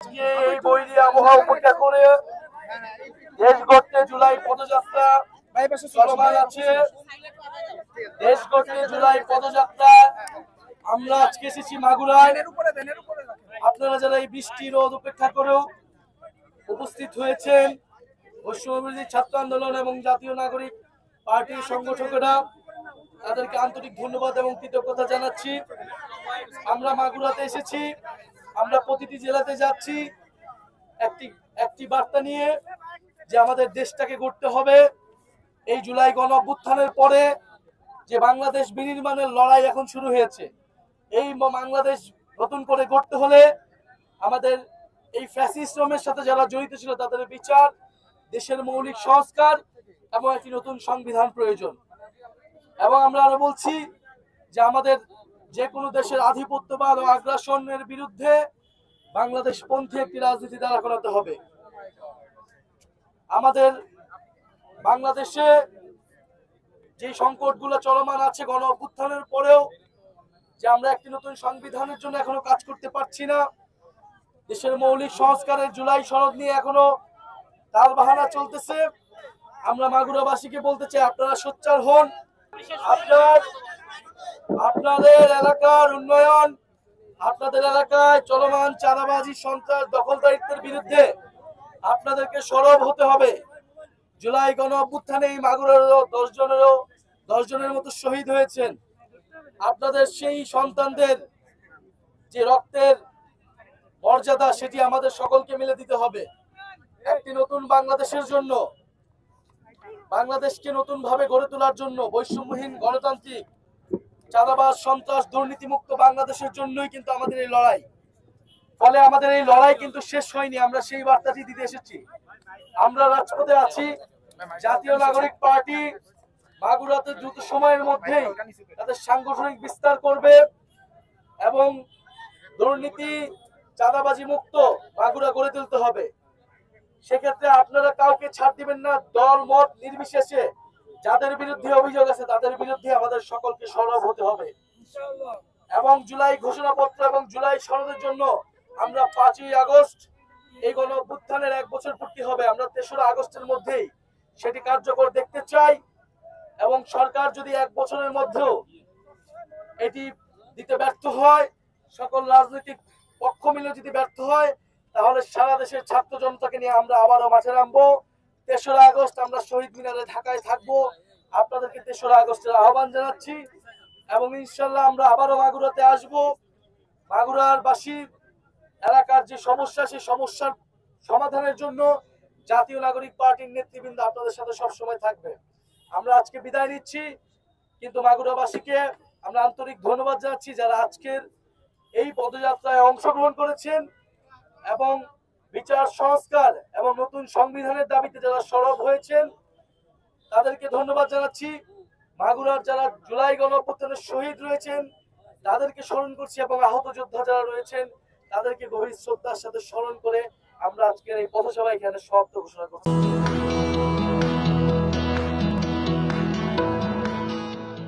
এই বৈরী আবহাওয়া উপেক্ষা করে দেশ গড়তে জুলাই পদযাত্রা চলমান আছে। দেশ গড়তে জুলাই পদযাত্রা আমরা আজকে এসেছি মাগুরায়। আপনারা যারা এই বৃষ্টি রোদ উপেক্ষা করেও উপস্থিত হয়েছেন, বৈষম্যবিরোধী ছাত্র আন্দোলন এবং জাতীয় নাগরিক পার্টির সংগঠকেরা, তাদেরকে আন্তরিক ধন্যবাদ এবং কৃতজ্ঞতা জানাচ্ছি। আমরা মাগুরাতে এসেছি, আমরা প্রতিটি জেলাতে যাচ্ছি একটি বার্তা নিয়ে যে আমাদের দেশটাকে গড়তে হবে। এই জুলাই গণ অভ্যুত্থানের পরে যে বাংলাদেশ বিনির্মাণের লড়াই এখন শুরু হয়েছে, এই বাংলাদেশ নতুন করে গড়তে হলে আমাদের এই ফ্যাসিজমের সাথে যারা জড়িত ছিল তাদের বিচার, দেশের মৌলিক সংস্কার এবং একটি নতুন সংবিধান প্রয়োজন। এবং আমরা আরো বলছি যে আমাদের যে কোনো দেশের আধিপত্যবাদ ও আগ্রাসনের বিরুদ্ধে বাংলাদেশ পন্থী একটি রাজনীতি দাঁড়া করাতে হবে। আমাদের বাংলাদেশে যে সংকটগুলো চলমান আছে গণ অভ্যুত্থানের পরেও, যে আমরা একটি নতুন সংবিধানের জন্য এখনো কাজ করতে পারছি না, দেশের মৌলিক সংস্কারের জুলাই সনদ নিয়ে এখনো তালবাহানা চলতেছে। আমরা মাগুরাবাসীকে বলতে চাই, আপনারা সোচ্চার হন। আপনাদের এলাকার উন্নয়ন, আপনাদের এলাকায় চলমান চাঁদাবাজি, সন্ত্রাস, দখলদারিত্বের বিরুদ্ধে আপনাদেরকে সরব হতে হবে। জুলাই গণ অভ্যুত্থানে এই মাগুরারও 10 জনের মতো শহীদ হয়েছেন। আপনাদের সেই সন্তানদের যে রক্তের মর্যাদা, সেটি আমাদের সকলকে মিলে দিতে হবে। একটি নতুন বাংলাদেশের জন্য, বাংলাদেশকে নতুন ভাবে গড়ে তোলার জন্য, বৈষম্যহীন গণতান্ত্রিক চাঁদাবাজ সন্ত্রাস দুর্নীতিমুক্ত বাংলাদেশের জন্যই কিন্তু আমাদের এই লড়াই। ফলে আমাদের এই লড়াই কিন্তু শেষ হয়নি, আমরা সেই বার্তাটি দিতে এসেছি। আমরা রাজপথে আছি। জাতীয় নাগরিক পার্টি মাগুরাতে দ্রুত সময়ের মধ্যেই তাদের সাংগঠনিক বিস্তার করবে এবং দুর্নীতি চাঁদাবাজি মুক্ত মাগুরা গড়ে তুলতে হবে। সেক্ষেত্রে আপনারা কাউকে ছাড় দিবেন না। দল মত নির্বিশেষে যাদের বিরুদ্ধে অভিযোগ আছে তাদের বিরুদ্ধে আমাদের সকলকে সরব হতে হবে। এবং জুলাই ঘোষণাপত্র এবং জুলাই সনদের জন্য আমরা 5ই আগস্ট এই গণ অভ্যুত্থানের 1 বছর পূর্তি হবে, আমরা 3রা আগস্টের মধ্যেই সেটি কার্যকর দেখতে চাই। এবং সরকার যদি 1 বছরের মধ্যেও এটি দিতে ব্যর্থ হয়, সকল রাজনৈতিক পক্ষ মিলে যদি ব্যর্থ হয়, তাহলে সারা দেশের ছাত্র জনতাকে নিয়ে আমরা আবারও মাঠে নামবো। 3রা আগস্ট আমরা শহীদ মিনারে ঢাকায় থাকবো। আপনাদেরকে 3রা আগস্টের আহ্বান জানাচ্ছি এবং ইনশাল্লাহ আমরা আবারও মাগুরাতে আসবো। মাগুরার বাসীর এলাকার যে সমস্যা, সেই সমস্যার সমাধানের জন্য জাতীয় নাগরিক পার্টির নেতৃবৃন্দ আপনাদের সাথে সবসময় থাকবে। আমরা আজকে বিদায় নিচ্ছি, কিন্তু মাগুরাবাসীকে আমরা আন্তরিক ধন্যবাদ জানাচ্ছি যারা আজকের এই পদযাত্রায় অংশগ্রহণ করেছেন এবং বিচার সংস্কার এবং নতুন সংবিধানের দাবিতে যারা সরব হয়েছেন তাদেরকে ধন্যবাদ জানাচ্ছি। মাগুরার যারা জুলাই গণ অভ্যুত্থানের শহীদ রয়েছেন তাদেরকে স্মরণ করছি এবং আহত যোদ্ধা যারা রয়েছেন তাদেরকে গভীর শ্রদ্ধার সাথে স্মরণ করে আমরা আজকের এই পথসভা এখানে সমাপ্ত ঘোষণা করছি।